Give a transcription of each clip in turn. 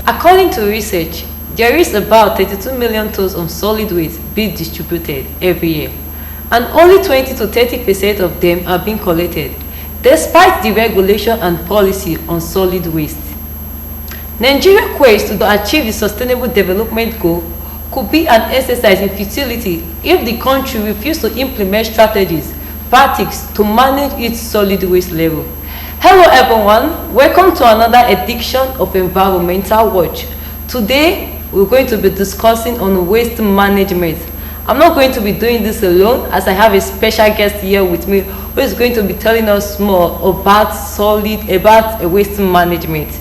According to research, there is about 32 million tons of solid waste being distributed every year, and only 20 to 30% of them are being collected, despite the regulation and policy on solid waste. Nigeria's quest to achieve the Sustainable Development Goal could be an exercise in futility if the country refuses to implement strategies, practices to manage its solid waste level. Hello everyone, welcome to another edition of Environmental Watch. Today we're going to be discussing on waste management. I'm not going to be doing this alone, as I have a special guest here with me who is going to be telling us more about waste management.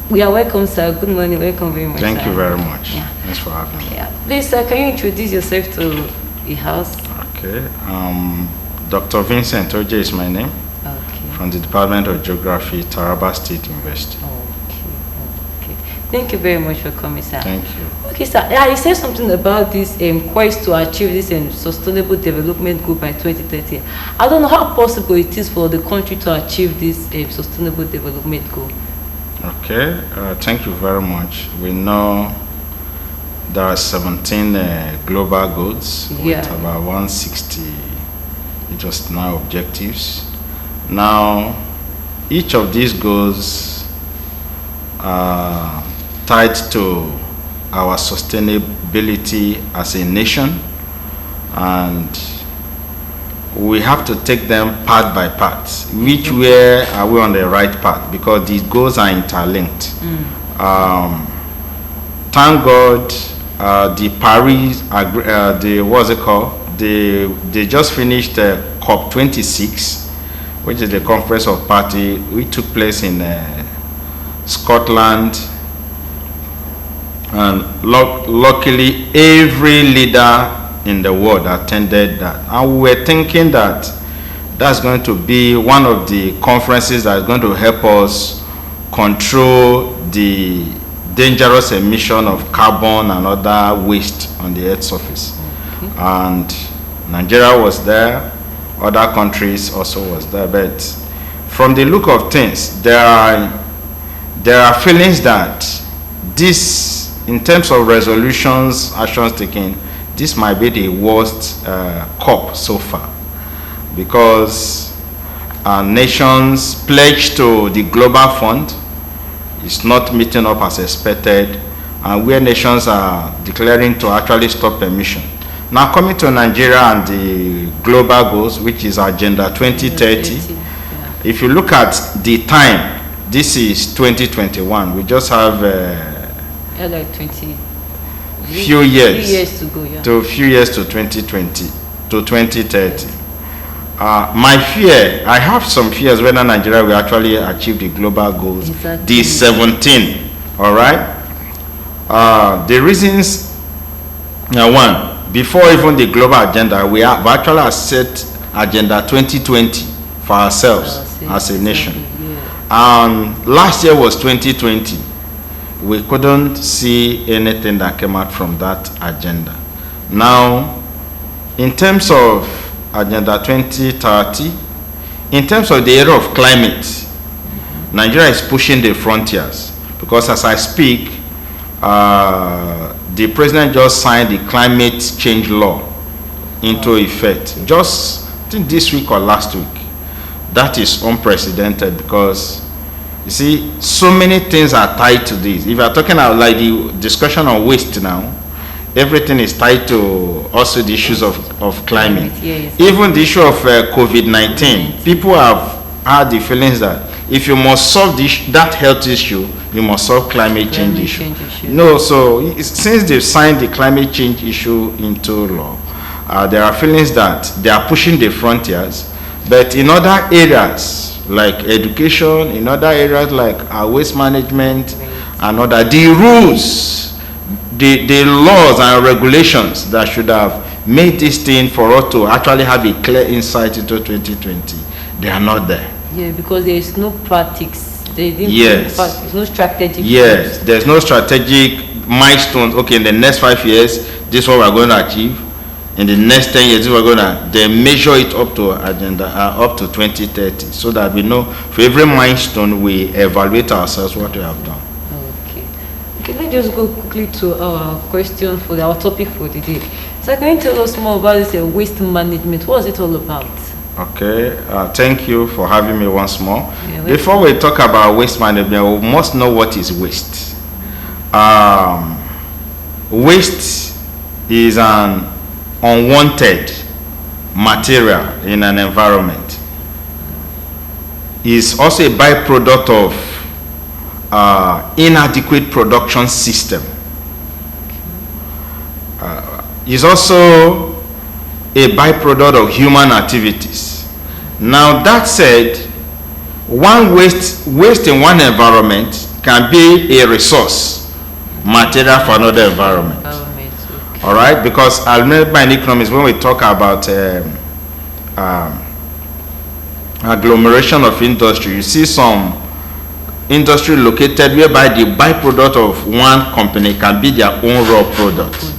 We are welcome, sir. Good morning. Welcome very much. Thank sir. you very much. Yeah. Thanks for having me. Yeah. Please, sir, can you introduce yourself to the house? Okay. Dr. Vincent Oje is my name, Okay. from the Department of Geography, Taraba State University. Okay. Thank you very much for coming, sir. Thank you. Okay, sir. Yeah, you said something about this quest to achieve this sustainable development goal by 2030. I don't know how possible it is for the country to achieve this sustainable development goal. Okay. Thank you very much. We know there are 17 global goals with about 160 just now objectives. Now, each of these goals are tied to our sustainability as a nation, and we have to take them part by part. Which way are we on the right path? Because these goals are interlinked. Thank God, the Paris, what's it called? They just finished COP26, which is the Conference of Parties, which took place in Scotland. And luckily, every leader in the world attended that. And we were thinking that that's going to be one of the conferences that is going to help us control the dangerous emission of carbon and other waste on the Earth's surface. Okay. And Nigeria was there, other countries also was there, but from the look of things, there are feelings that this, in terms of resolutions, actions taken, this might be the worst COP so far, because our nations pledged to the Global Fund is not meeting up as expected, and where nations are declaring to actually stop emission. Now, coming to Nigeria and the global goals, which is Agenda 2030, if you look at the time, this is 2021. We just have like 20 few years to go, to few years to 2020 to 2030. My fear, I have some fears whether Nigeria will actually achieve the global goals. Exactly. The 17, all right. The reasons, one, before even the global agenda, we have actually set Agenda 2020 for ourselves as a nation. Last year was 2020. We couldn't see anything that came out from that agenda. Now, in terms of Agenda 2030, in terms of the area of climate, Nigeria is pushing the frontiers, because as I speak, the president just signed the climate change law into effect, just I think this week or last week. That is unprecedented, because you see, so many things are tied to this. If you are talking about like the discussion on waste now, everything is tied to also the issues of climate. Yes. Even the issue of COVID-19, people have had the feelings that if you must solve that health issue, you must solve climate change issue. No, so since they've signed the climate change issue into law, there are feelings that they are pushing the frontiers, but in other areas, like education, in other areas like waste management and other, the rules, the laws and regulations that should have made this thing for us to actually have a clear insight into 2020, they are not there. Yeah, because there is no practice. There's no strategic. Yes, there's no strategic milestones. Okay, in the next 5 years, this is what we're going to achieve. In the next 10 years, we're going to then measure it up to agenda, up to 2030, so that we know for every milestone we evaluate ourselves what we have done. Okay. Okay, let's just go quickly to our question for our topic for the day. So can you tell us more about this waste management? What is it all about? Okay, thank you for having me once more. Yeah, Before we talk about waste management, we must know what is waste. Waste is an unwanted material in an environment. It's also a byproduct of inadequate production system. It's also a byproduct of human activities. Now that said, one waste in one environment can be a resource material for another environment. Okay. All right, because I remember in economics when we talk about agglomeration of industry, you see some industry located whereby the byproduct of one company can be their own raw product.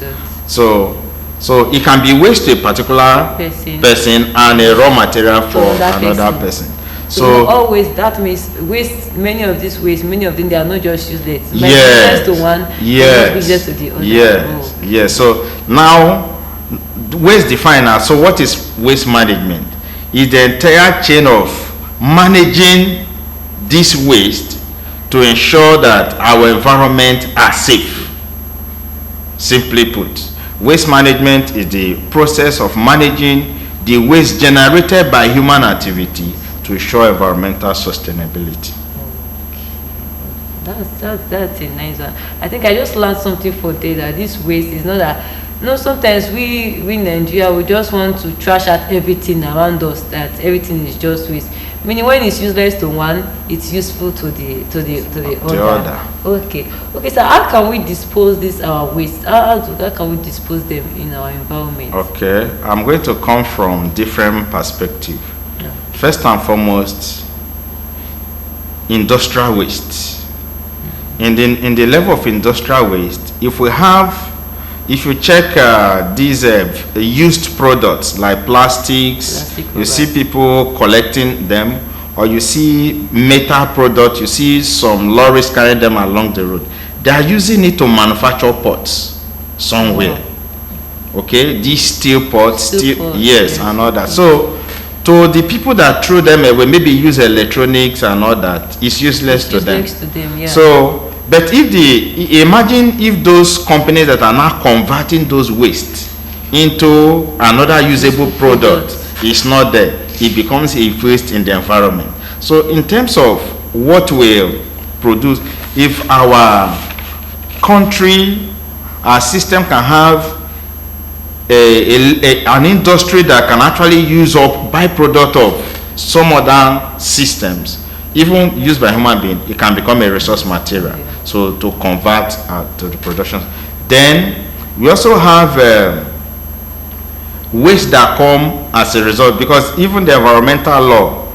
So it can be waste to a particular person and a raw material for another person. So always that means waste. Many of them they are not just useless. Yes. To one, yes. To the other. Yes. Oh. Yes. So now waste defined as, so what is waste management? Is the entire chain of managing this waste to ensure that our environment are safe. Simply put, waste management is the process of managing the waste generated by human activity to ensure environmental sustainability. That's a nice one. I think I just learned something for today, that this waste is not that. Sometimes we in Nigeria we just want to trash out everything around us, that everything is just waste. Meaning when it's useless to one, it's useful to the other. Okay. So how can we dispose this our waste? How can we dispose them in our environment? Okay, I'm going to come from different perspective. Yeah. First and foremost, industrial waste. In the level of industrial waste, if you check these used products like plastics, you see people collecting them, or you see metal products, you see some lorries carrying them along the road. They are using it to manufacture pots somewhere. Okay, these steel pots, yes, and all that. So to the people that throw them away, maybe use electronics and all that, it's useless to them. Yeah. So, but imagine if those companies that are now converting those waste into another usable product is not there, it becomes a waste in the environment. So in terms of what we produce, if our country, our system can have an industry that can actually use up byproduct of some other systems, even used by human being, it can become a resource material. So to convert to the production. Then we also have waste that come as a result, because even the environmental law,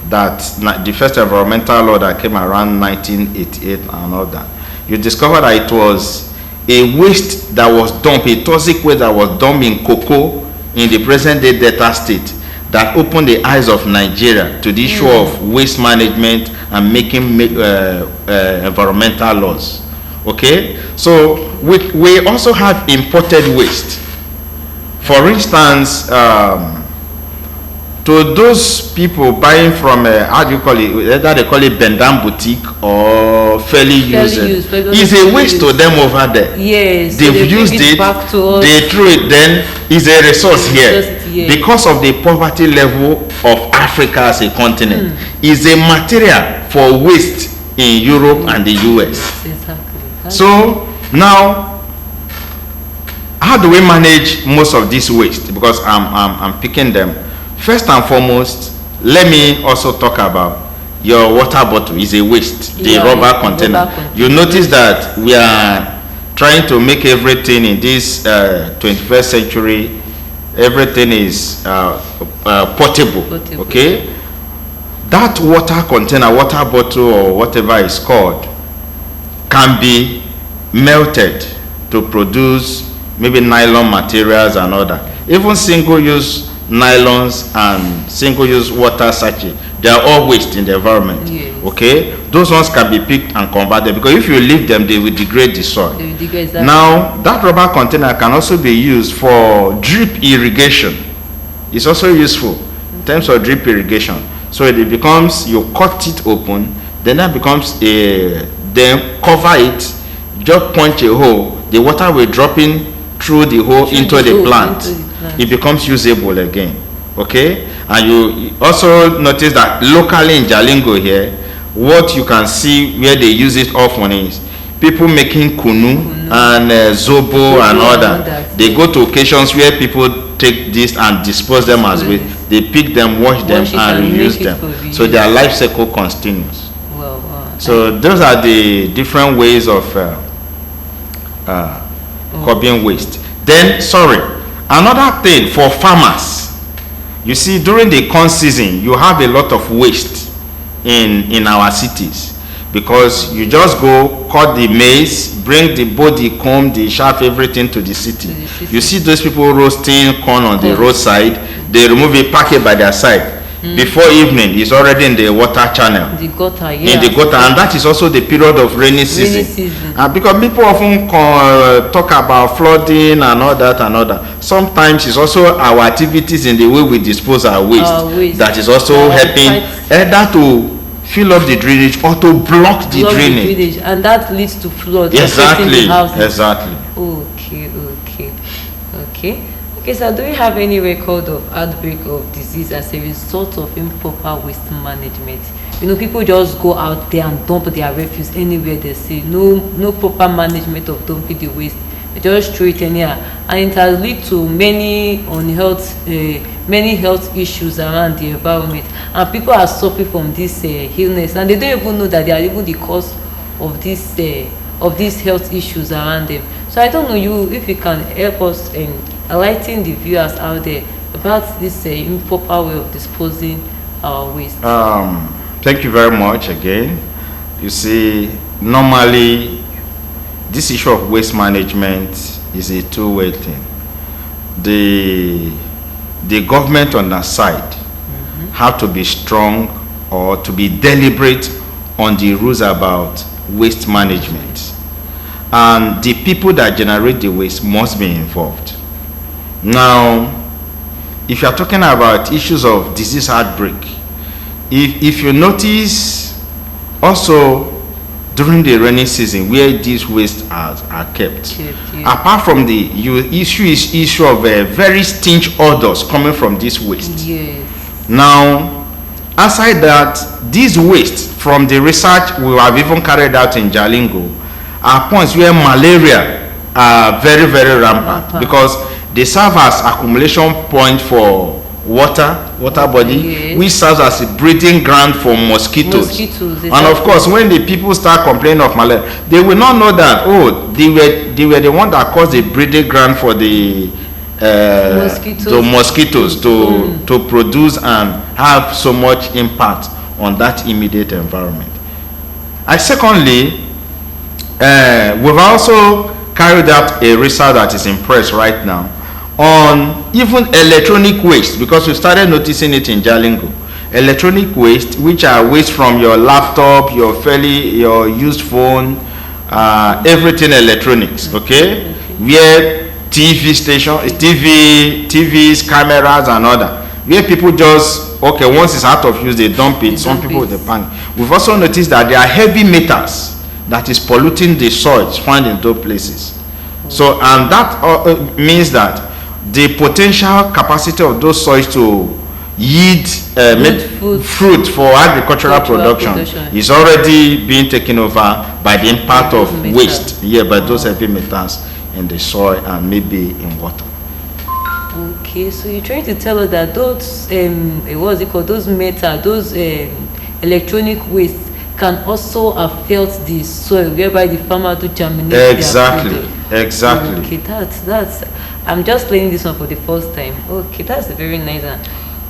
the first environmental law that came around 1988 and all that, you discover that it was a waste that was dumped, a toxic waste that was dumped in cocoa in the present day Delta state, that opened the eyes of Nigeria to the issue of waste management and making environmental laws. Okay, so we also have imported waste. For instance, to those people buying from how do you call it, either they call it Bendam Boutique or fairly used, is a waste to them over there. Yes, they've used it, they threw it, then is a resource here. Because of the poverty level of Africa as a continent, is a material for waste in Europe and the US. Exactly. So now, how do we manage most of this waste? Because I'm picking them. First and foremost, let me also talk about your water bottle is a waste, the rubber container. You notice that we are trying to make everything in this 21st century, everything is portable. Okay, that water container, water bottle, or whatever it's called, can be melted to produce maybe nylon materials and other. Even single-use nylons and single-use water sachet, they are all waste in the environment. Okay, those ones can be picked and converted, because if you leave them, they will degrade the soil. They will degrade, exactly. Now, that rubber container can also be used for drip irrigation. It's also useful in terms of drip irrigation. So it becomes, you cut it open, then that becomes then cover it, just punch a hole, the water will drop in through the hole into the plant. It becomes usable again. Okay, and you also notice that locally in Jalingo here, what you can see where they use it often is people making kunu and zobo and all that. They go to occasions where people take this and dispose them as waste. They pick them, wash them, and reuse them. So their life cycle continues. So those are the different ways of curbing waste. Then, another thing for farmers. You see, during the corn season, you have a lot of waste in our cities, because you just go cut the maize, bring the body, comb, the shaft, everything to the city. You see those people roasting corn on the roadside. They remove it, pack it by their side. Before evening, it's already in the water channel. The gutter, in the gutter, and that is also the period of rainy season. Because people often talk about flooding and all that. Sometimes it's also our activities in the way we dispose our waste that is also helping either to fill up the drainage or to block the drainage. And that leads to flood. Exactly. Okay, so do we have any record of outbreak of disease as a result of improper waste management? You know, people just go out there and dump their refuse anywhere they see. No proper management of dumping the waste. They just throw it anyhow, and it has led to many health issues around the environment, and people are suffering from this illness, and they don't even know that they are even the cause of these health issues around them. So I don't know if you can help us enlighten the viewers out there about this improper way of disposing our waste. Thank you very much again. You see, normally this issue of waste management is a two-way thing. The government on that side have to be strong or to be deliberate on the rules about waste management, and the people that generate the waste must be involved. Now, if you are talking about issues of disease outbreak, if you notice also during the rainy season where these wastes are kept, apart from the issue of very stench odors coming from this waste. Now, aside that, these waste from the research we have even carried out in Jalingo are points where malaria are very, very rampant, because they serve as accumulation point for water body, which serves as a breeding ground for mosquitoes. And of course, when the people start complaining of malaria, they will not know that they were the one that caused the breeding ground for the mosquitoes to produce and have so much impact on that immediate environment. And secondly, we've also carried out a research that is in press right now on even electronic waste, because we started noticing it in Jalingo. Electronic waste, which are waste from your laptop, your used phone, everything electronics, okay? Where TV station, TVs, cameras and other, where people just, once it's out of use, they dump it. Some people, they panic. We've also noticed that there are heavy metals that is polluting the soils found in those places. So, and that means that the potential capacity of those soils to yield fruit for agricultural production is already being taken over by the impact of waste, by those heavy metals in the soil and maybe in water. Okay, so you're trying to tell us that those those metal, those electronic waste can also affect the soil, whereby the farmer to germinate. Exactly. Okay, that's I'm just learning this one for the first time. Okay, that's a very nice one.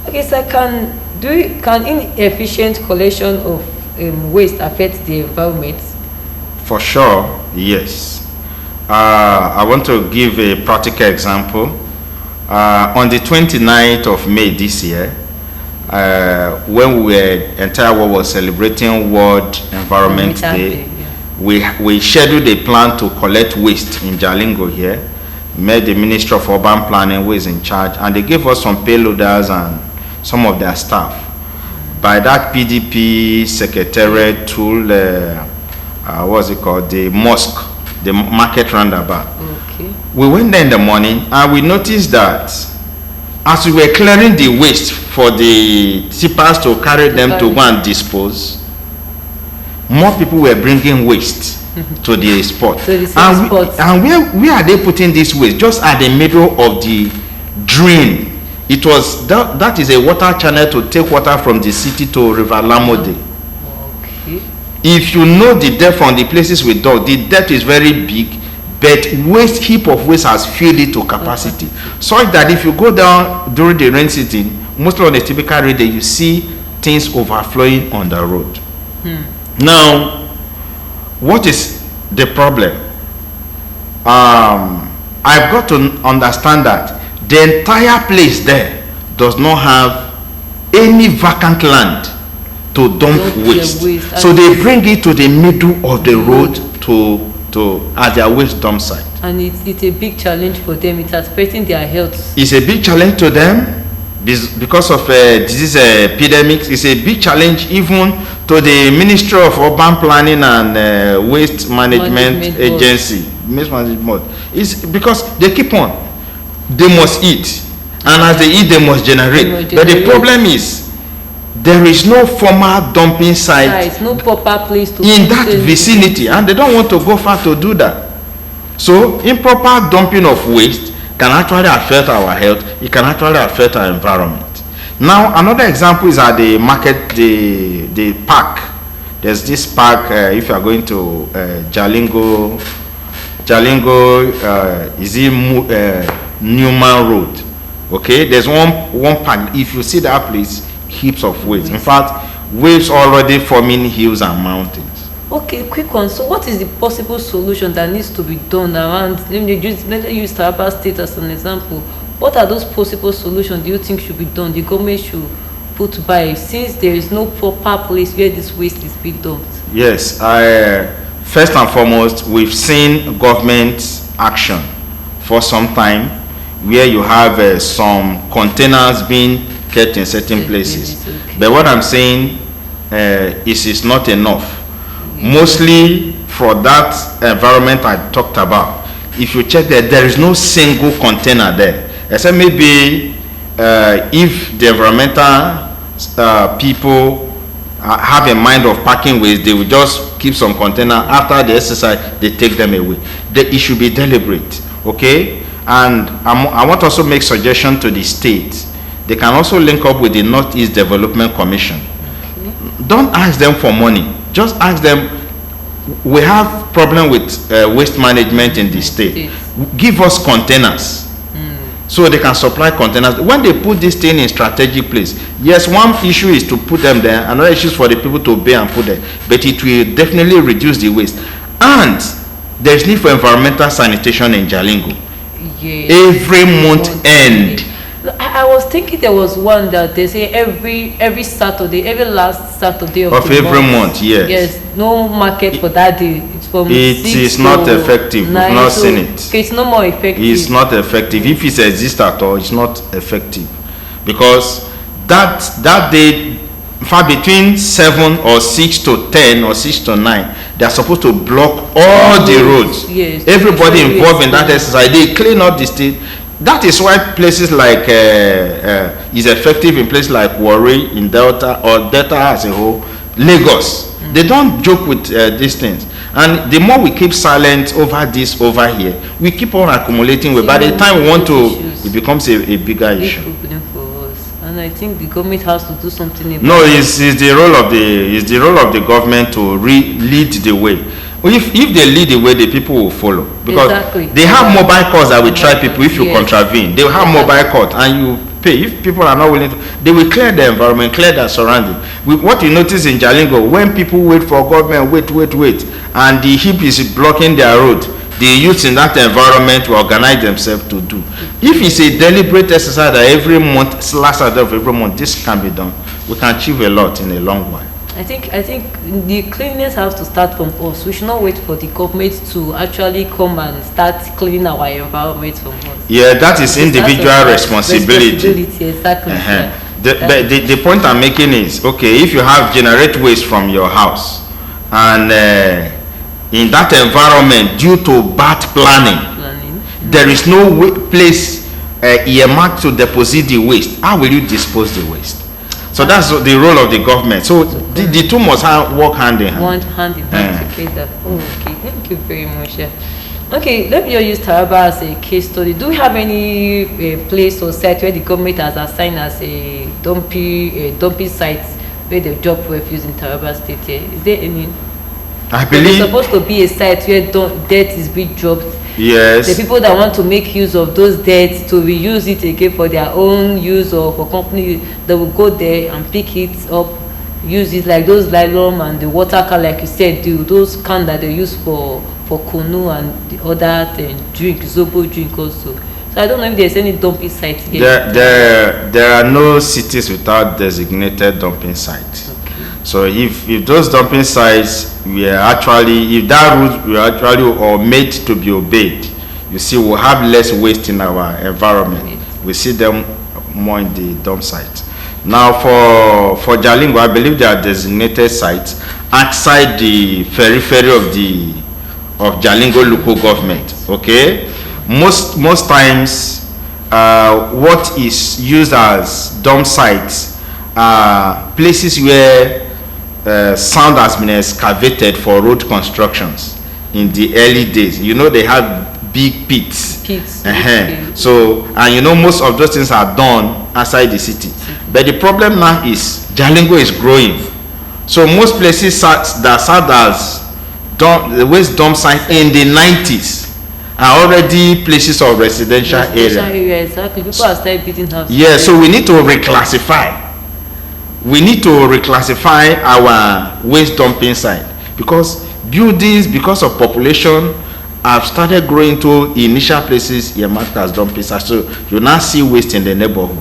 Okay, so can inefficient collection of waste affect the environment? For sure, yes. I want to give a practical example. On the 29th of May this year, when entire world was celebrating World Environment Day, we scheduled a plan to collect waste in Jalingo here. Met the Ministry of Urban Planning, who is in charge, and they gave us some payloaders and some of their staff. By that PDP secretariat tool, what's it called? The mosque, the market roundabout. Okay. We went there in the morning and we noticed that as we were clearing the waste for the tippers to carry them to go and dispose, more people were bringing waste to the spot. And where are they putting this waste? Just at the middle of the drain. It was that is a water channel to take water from the city to River Lamode. Okay. If you know the depth from the places we dug, the depth is very big, but heap of waste has filled it to capacity. Such that if you go down during the rain season, mostly on a typical rain day, you see things overflowing on the road. Now, what is the problem? I've got to understand that the entire place there does not have any vacant land to dump waste. So they bring it to the middle of the road to as their waste dump site. And it's a big challenge for them. It's affecting their health. It's a big challenge to them because of disease epidemics. It's a big challenge even to the Ministry of Urban Planning and Waste Management Agency. It's because they keep on. They must eat, and as they eat, they must generate. But the problem is, there is no formal dumping site, no proper place to in that vicinity, and they don't want to go far to do that. So, improper dumping of waste can actually affect our health. It can actually affect our environment. Now, another example is at the market, the park. There's this park. If you are going to Jalingo, is it Newman Road? Okay, there's one park. If you see that place, heaps of waves. In fact, waves already forming hills and mountains. Okay, quick one. So, what is the possible solution that needs to be done around? Let me use Taraba State as an example. What are those possible solutions do you think should be done? The government should put by, since there is no proper place where this waste is being dumped. Yes, first and foremost, we've seen government action for some time, where you have some containers being kept in certain places. Okay. But what I'm saying is it's not enough. Mostly for that environment I talked about, if you check there is no single container there. Except maybe if the environmental people have a mind of packing waste, they will just keep some container. After the exercise, they take them away. It should be deliberate, okay? And I want to also make suggestion to the state. They can also link up with the Northeast Development Commission. Okay. Don't ask them for money. Just ask them, we have problem with waste management in the state. Give us containers. So they can supply containers. When they put this thing in strategic place, yes, one issue is to put them there, another issue is for the people to pay and put them. But it will definitely reduce the waste. And there's need for environmental sanitation in Jalingo. Yes. Every month end. I was thinking there was one that they say every Saturday, every last Saturday of the every month. Yes. Yes, no market for that day. It's from it is not effective. We've not seen it. Okay, it's no more effective. It's not effective. If it exists at all, it's not effective, because that day, far between 7 or 6 to 10 or 6 to 9, they are supposed to block all the roads. Yes. Everybody involved in that exercise, they clean up the state. That is why places like is effective in places like Warri in Delta, or Delta as a whole, Lagos. They don't joke with these things. And the more we keep silent over this over here, we keep on accumulating. By the time we want to, it becomes a bigger issue. And I think the government has to do something about it. No, it's the role of the government to lead the way. If they lead the way, the people will follow, because they have mobile courts that will try people if you contravene. They will have mobile court and you pay. If people are not willing to, they will clear the environment, clear their surrounding. What you notice in Jalingo, when people wait for government, wait, and the heap is blocking their road, the youth in that environment will organize themselves to do. If it's a deliberate exercise that every month, last Saturday of every month, this can be done, we can achieve a lot in a long while. I think the cleanliness has to start from us. We should not wait for the government to actually come and start cleaning our environment from us. Yeah, that is individual responsibility. Exactly. The point I'm making is, okay, if you have generate waste from your house and in that environment due to bad planning, there is no place earmarked to deposit the waste. How will you dispose the waste? So that's the role of the government. So the two must work hand in hand. Hand in hand together. Okay, thank you very much. Okay, let me just use Taraba as a case study. Do we have any place or site where the government has assigned as a dumping site where they drop refuse in Taraba State here? Is there any? I believe it's supposed to be a site where dirt is being dropped. Yes. The people that want to make use of those dirt to reuse it again for their own use or for company, they will go there and pick it up, use it like those nylon and the water can, like you said, those cans that they use for kunu and the other drink, zobo drink also. So I don't know if there's any dumping site here. There are no cities without designated dumping sites. So if those dumping sites were actually, if that route were actually or made to be obeyed, you see we'll have less waste in our environment. We see them more in the dump sites. Now for Jalingo, I believe there are designated sites outside the periphery of Jalingo local government. Okay, most times what is used as dump sites are places where sand has been excavated for road constructions in the early days. You know, they have big pits. So, and you know, most of those things are done outside the city. But the problem now is Jalingo is growing. So most places that served as the waste dump site in the 90s are already places of residential area. Exactly. People are starting building houses. Yeah, so we need to reclassify. We need to reclassify our waste dumping site because buildings, because of population, have started growing to initial places earmarked as dumping sites. So you now see waste in the neighborhood.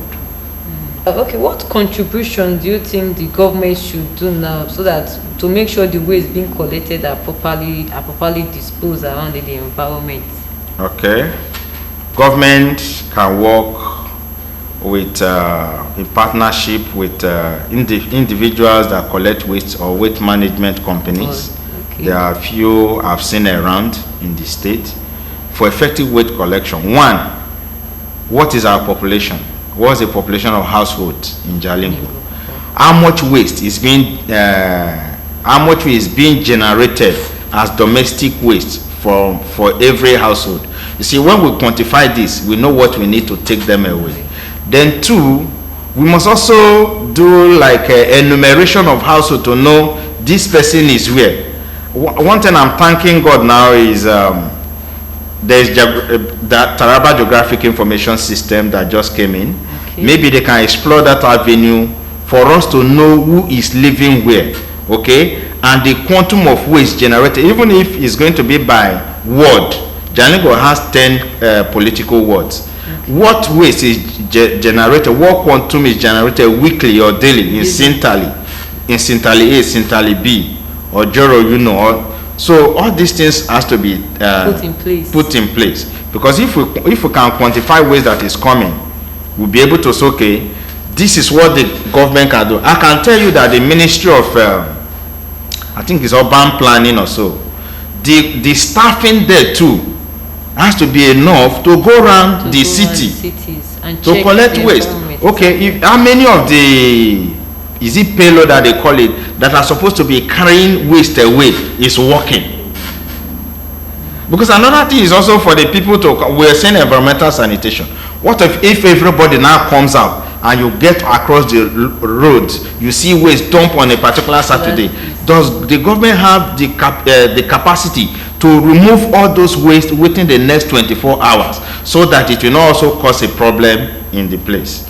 Okay, what contribution do you think the government should do now so that to make sure the waste being collected are properly disposed around in the environment? Okay, government can work with in partnership with individuals that collect waste or waste management companies. Okay. There are a few I've seen around in the state for effective waste collection. One, what is our population? What's the population of households in Jalingo? How much waste is being generated as domestic waste for every household? You see, when we quantify this, we know what we need to take them away. Then two, we must also do like an enumeration of household to know this person is where. One thing I'm thanking God now is there's that Taraba Geographic Information System that just came in. Okay. Maybe they can explore that avenue for us to know who is living where, okay? And the quantum of waste generated, even if it's going to be by ward. Jalingo has 10 political wards. Okay. What waste is generated, what quantum is generated weekly or daily in Sintali A, Sintali B, or Joro, you know, so all these things has to be put in place. Because if we can quantify waste that is coming, we'll be able to say, okay, this is what the government can do. I can tell you that the Ministry of, I think it's urban planning or so, the staffing there too has to be enough to go around the city and to collect waste. Okay, how many of the is it payload that they call it that are supposed to be carrying waste away is working? Because another thing is also for the people to, we're saying environmental sanitation. What if everybody now comes out and you get across the road, you see waste dump on a particular Saturday? Does the government have the capacity to remove all those waste within the next 24 hours so that it will not also cause a problem in the place?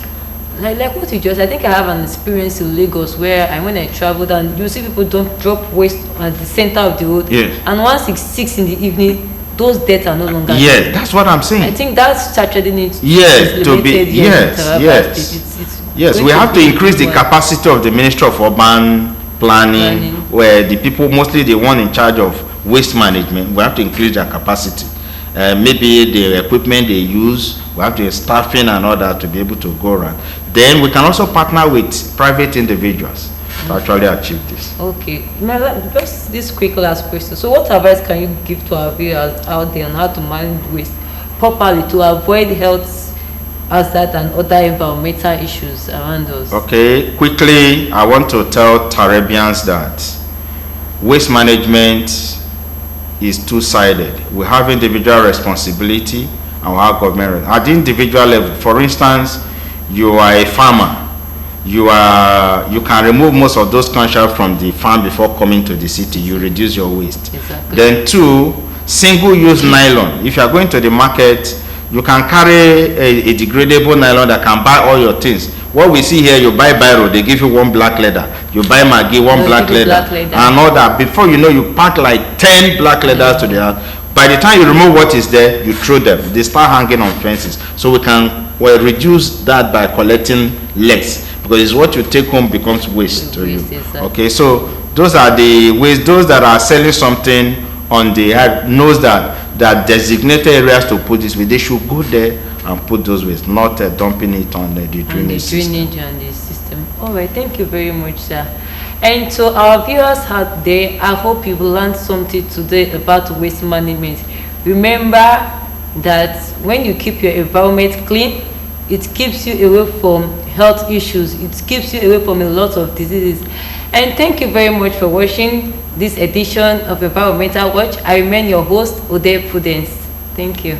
Like what you just, I think I have an experience in Lagos where when I traveled and you see people don't drop waste at the center of the road. Yes. And once it's 6 in the evening, those debts are no longer Yeah, there. that's what I'm saying. I think that's statutory needs to Yes, be to be, implemented here in yes, Taraba yes. State. It's Yes, going we have to be increase the well. capacity of the Ministry of Urban Planning, where the people, mostly the one in charge of waste management, we have to increase their capacity. Maybe the equipment they use, we have to staffing and all that to be able to go around. Then we can also partner with private individuals to actually achieve this. Okay, just this quick last question. So what advice can you give to our viewers out there on how to manage waste properly to avoid health hazard and other environmental issues around us? Okay, quickly, I want to tell Tarabians that waste management is two-sided. We have individual responsibility and we have government. At the individual level, for instance, you are a farmer. You can remove most of those constructs from the farm before coming to the city. You reduce your waste. Exactly. Then two, single-use nylon. If you are going to the market, you can carry a degradable nylon that can buy all your things. What we see here, you buy Biro, they give you one black leather. You buy Maggi, one black leather, and all that. Before you know, you pack like 10 black leathers to the house. By the time you remove what is there, you throw them. They start hanging on fences. So we can reduce that by collecting less, because it's what you take home becomes waste to you. Exactly. Okay, so those are the ways. Those that are selling something on the knows that designated areas to put this with, they should go there and put those waste, not dumping it on the drainage system. And the system. All right, thank you very much, sir. And to our viewers out there, I hope you've learned something today about waste management. Remember that when you keep your environment clean, it keeps you away from health issues. It keeps you away from a lot of diseases. And thank you very much for watching this edition of Environmental Watch. I remain your host, Ode Prudence. Thank you.